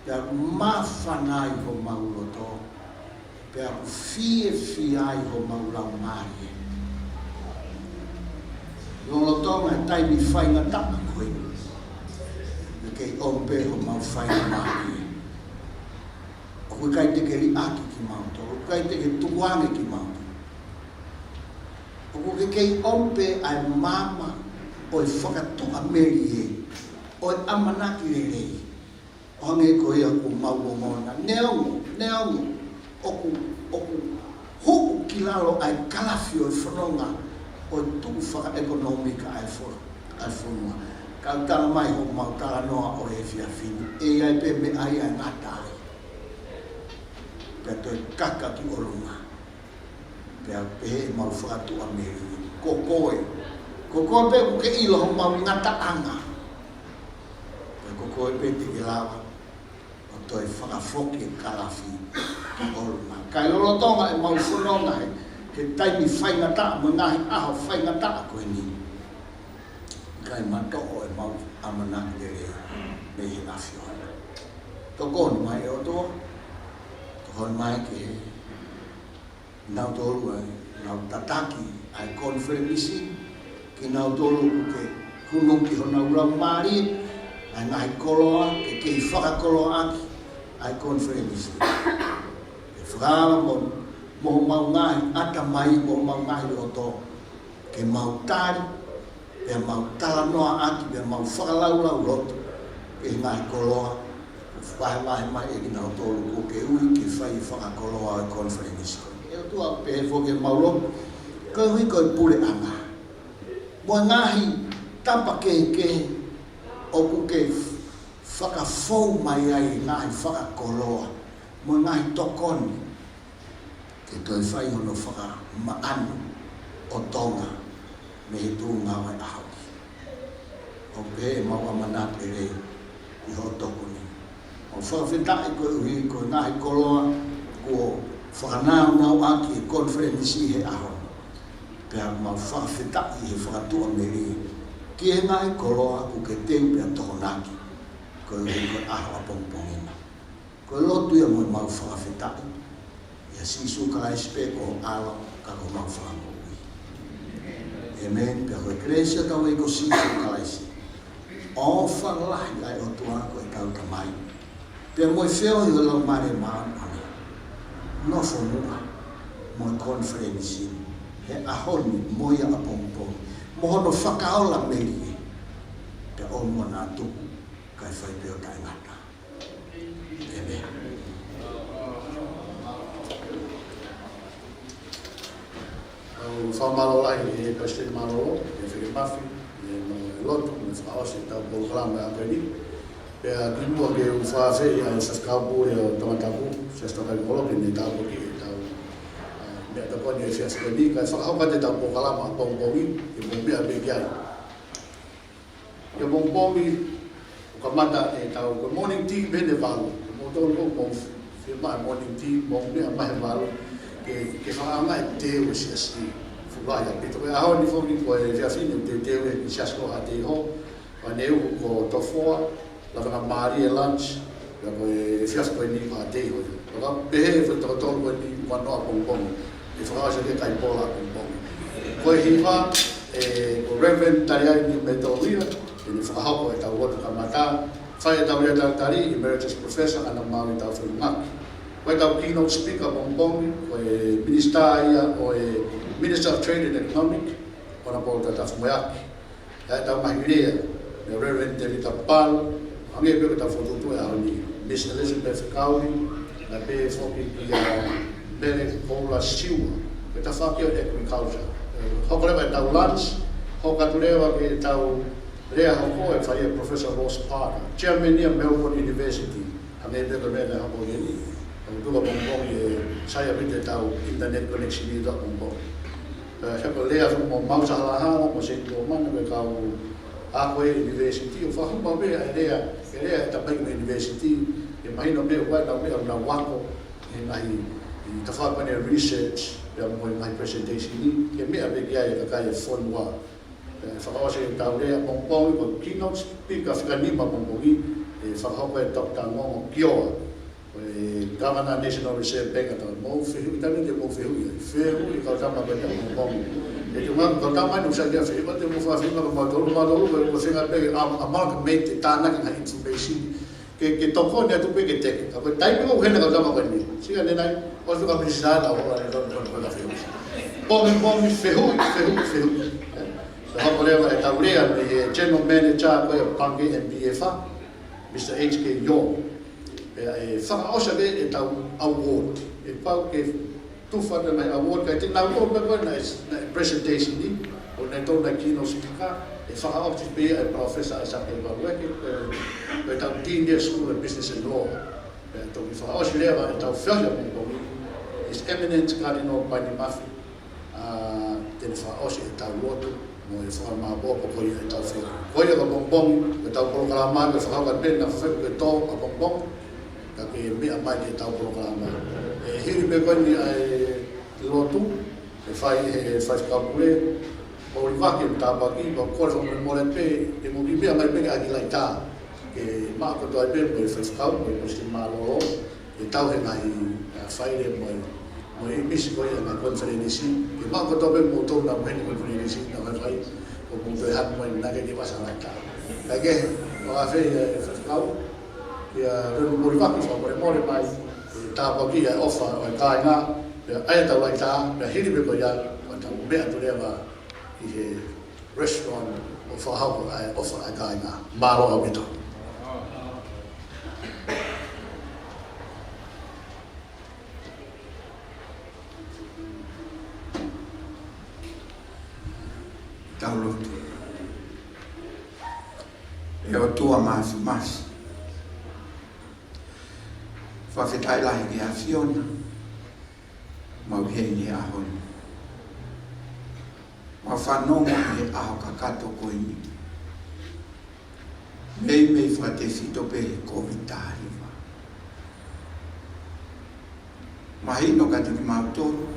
pia mawhanai ho mau roto, pia fie ho mau lau marie. Lolo tonga taimi whainga taka koe, e kei ompe ho mau whainga marie. O koe kai teke ri aki ki mauto, o kai teke tuange ki mauto. O koe kei ompe ai mama o e whakatua meri e. O amanaki rei onge ko ia ku mau ngona neongo oku hoku kilalo ai kalafio fronga o tu faka economica ai fonua ka tala mai ho mau tala noa o e fia fini e ai pe me ai ngata pe to kaka ki orunga pe mau fatu ameri kokoe pe ke ilo ho mau ngata anga koe pete ki lawa o toi whakafoki e kalafi ki oruma. Kai lolo tonga e mau whanonga he ke taimi whaingata mo ngahi aho whaingata koe ni. Kai matoko e mau amanaki e me he awhio hana. Tokoni mai e o toa. Tokoni mai ke nau toru ai nau tataki ai konferenisi ki nau toru ke kunungi ho nau lau maari ai ngai koloa, ke kei whakakoloa aki, ai konferenisi. E whakala mo mau ngahi, ata mai mo mau ngahi roto, ke mau tari, pe mau tala noa aki, pe mau whakalaulau roto, ke ngai koloa, whahe mai e ki nau tolu ko ke ui, ke whai whakakoloa ai konferenisi. E o tua pe fo ke mau roto, koe hui koe pule anga. Mo ngahi, tampa ke o kuke whakafou mai ai ngai whakakoloa mo ngai tokoni ke toi whai hono whaka maanu o tonga me he tūnga wai ahauki. O pe mau amanate rei i ho tokoni. O whakawhetai koe uhi koe ngai koloa ko whakanau nau aki e konferenisi he aho. Pea mau whakawhetai he whakatua me rei. Ki he ngai koloa ku ke teu pia tokonaki. Koe ui koe aho a pongpongina. Koe lotu ia mo mau whakawhetai. Ia sisu ka espeko alo ka ko mau whakamoi. Amen. Pia koe kresia tau e ko sisu ka laisi. O whalahi ai o tua koe tau tamai. Pia mo e whio i o lau mare maa ane. No whanua. Mo e konferensi. He ahoni mo ia a pongpongina. Mohono whakaola meri te o mua nā tuku kai whai peo tai ngata. Amen. tau whamalo lai e President Malolo, e Whiri Mafi, e Lotu, e whaose tau Polokalama a Koeni. Pea kimua ke u whawhewhi a Saskaupu e o Tamatapu, Sastokai Koloki, ne tau koki e tau mea taponi e Fias Koeni, kai whakahauka te tau Polokalama a Pongpongi, e Pongmea Bekiai. Ia Pongpongi, o ka mata e tau ka morning tea mene walu, mo tolu o mo whima morning tea, mo mea mahe walu, ke whaanga e teo e siasi, whulai a pito. E aho ni whoki ko e whiawhine te teo e siasko a te ho, wa neu ko tofoa, la whanga maari e lunch, la ko e whiawhine koe ni ko a te ho. Waka pehe e whaitokotolo koe ni wanoa pongpongi, e whakaasa ke kai pola pongpongi. Koe hiwa, ko Reverend Tariai ni Metolia, ini whakahoko e tau roto ka mata, whai e tau rea tau tari, Emeritus Professor, ana maui tau whurungaki. Koe tau keynote speaker Pongpongi, koe minister ia, o e Minister of Trade and Economic, ona polo tau whamoeaki. E tau mahirea, me Reverend David Tapal, ange peko tau whotutu e aoni, Miss Elizabeth Kauri, na pe whoki ki a Mere Kola Siwa, ke ta whakio agriculture. Hokolewa e tau lunch, hokaturewa ke tau Rea hoko e whai e Professor Ross Parker, Chairman of Melbourne University, a me peko rea na hoko geni, o tuka Pongpongi e saia pite tau internet connection i da Pongpongi. Heko lea mo mausa halahala, mo se tō mana me kau Ako e University, o whahumau mea e rea e Tapaima University, e mahino mea wai nau mea na wako, e mahi i tawhapane research, e mo i mahi presentation ni, e mea me kia e kakai e whonua. Whakawase e tau rea Pongpongi, ko keynote speaker whikanima Pongpongi, e whakahoko e Dr. Ngongo Kioa, e Governor National Reserve Bank atau mau whihui, tani te mau whihui, whihui kau tama koe tau Pongpongi. E te mga kau tama inu sa kia whihui, te mau whawhima ka matolu, ko whinga peke amalgamate te tānaki nga information, ke toko ni atu peke teke, ka koe taimi ko hena kau tama koe ni, sika nenai, o whika minisana o ora e tono koe ka whihui. Pongi, whihui. Hako lewa e tau rea me General Manager koe o Pange MBFA, Mr. H.K. Yong. E whakaosa me e tau award. E pau ke tufana mai award kai te nau koe me koe na presentation ni, o nei tau na keynote speaker, e whakaosa me e Professor Isaac Evalueke, e tau Dean School of Business and Law. E tau ki whakaosa lewa e tau whiawhia Pongpongi, His Eminence Cardinal Paini Mafi, tene whakaosa e tau roto, mo e whaka maboa po koia e tau whia. Koia ka Pongpongi, e tau Polokalama, e whakauka pena whawheku e tō a Pongpongi, ka ke mea mai ke tau Polokalama. E hiri me koini ai lotu, e whai whakapure, o rivaki e tāpaki, o kore whakamore more pe, e mo mea mai peke aki lai tā, ke maa koto ai pe, mo e whakau, mo e President Malolo, e tau he ngai whaire mo e misi koia ngai konferenisi, ke maa koto pe mo tōna mo heni konferenisi, na whai, o mo te hatu mo e nage ni wasa lai tā. Kage, o a whei e whakau, ke a ruru mo rivaki whakamore more mai, e tāpaki e ofa o e kāinga, e aia tau lai tā, e hiri me koia, o tau mea tu rewa, i he restaurant o whahauko ai ofa ai kāinga, maro au mito. Taulotu. E o tua mas. Whawhetai lahi ki a Fiona. Mau hei ni ahoni. Wa whanonga he aho kakato koini. Mei whate fito pe COVID-19. Mahino katu ki mautoro.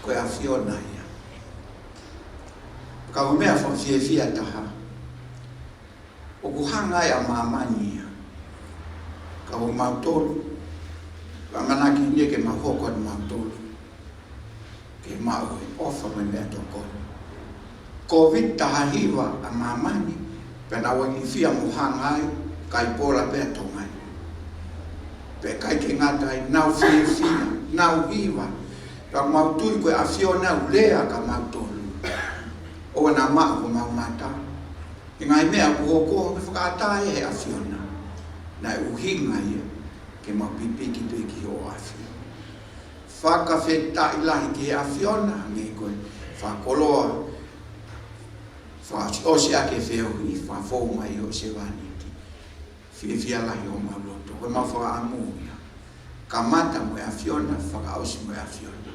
Koe a Fiona ia. Ka o mea whawhiewhia taha. O kuhanga e a mamani ia. Ka o mautoro. Ka manaki nie ke mahoko anu mautoro. Ke mau e ofa me mea tokoni. COVID taha hiwa a mamani. Pena wangi fia muhangai. Kai pola pea tongai. Pe kai ke ngatai nau fia. Nau hiwa. Ka mauturi koe a Fiona ulea ka mautoro. O na maa ko maumata. I ngai mea kuhoko me whakaatai he a Fiona. Na uhinga ia ke mapipiki peki o a Fiona. whakawheta i lahi ki a whiona nge koe whakoloa o se ake wheo i whafou mai o se wani ki whia lahi o mauloto koe ma wha amu ia ka mata mo a whiona whakaosi mo a whiona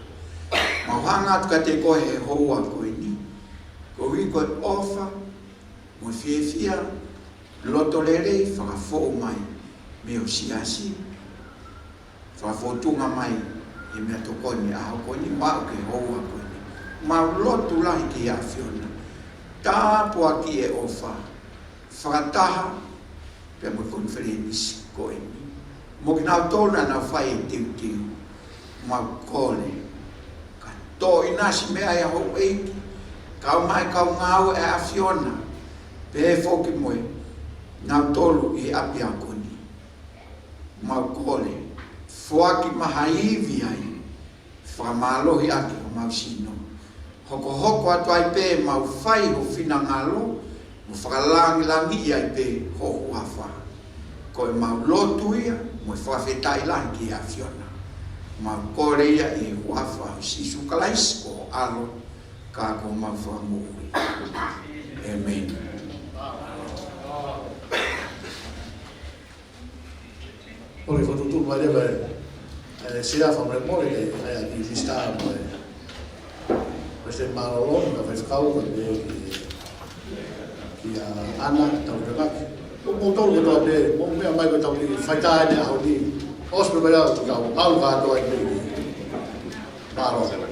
ma whanga atu ka te koe he houa koe ni ko wi koe ofa mo whia loto lerei whakafou mai me o siasi whafotunga mai e mea to koni a hao koni wao ke houa koni ma lotu lahi ki a whiona tāpua ki e ofa whakataha pe mo konferenisi ko e mi mo ki nau tōna na whai e tiu ma kone ka tō inasi mea e hou eiki kau mai kau ngau e a whiona pe e whoki moe nau tolu i api a koni ma kone fuaki mahaivi ai whamalohi ake o mausino hoko atu ai pe mau whai ho whina ngalo mo whakalangi ai pe ho uawha ko e mau lotu ia mo e whawhetai lahi ki a whiona mau kore ia e uawha o sisu kalais o alo ka ko mau whamui Amen. Oi, quando tu vai levar se a família morre, aí aqui está, mas tem malolong, vai ficar o que a Ana tá por aqui. O motor que tá ali, o meu amigo tá ali, vai tá ali, os primeiros que o algo vai do aí, malolong.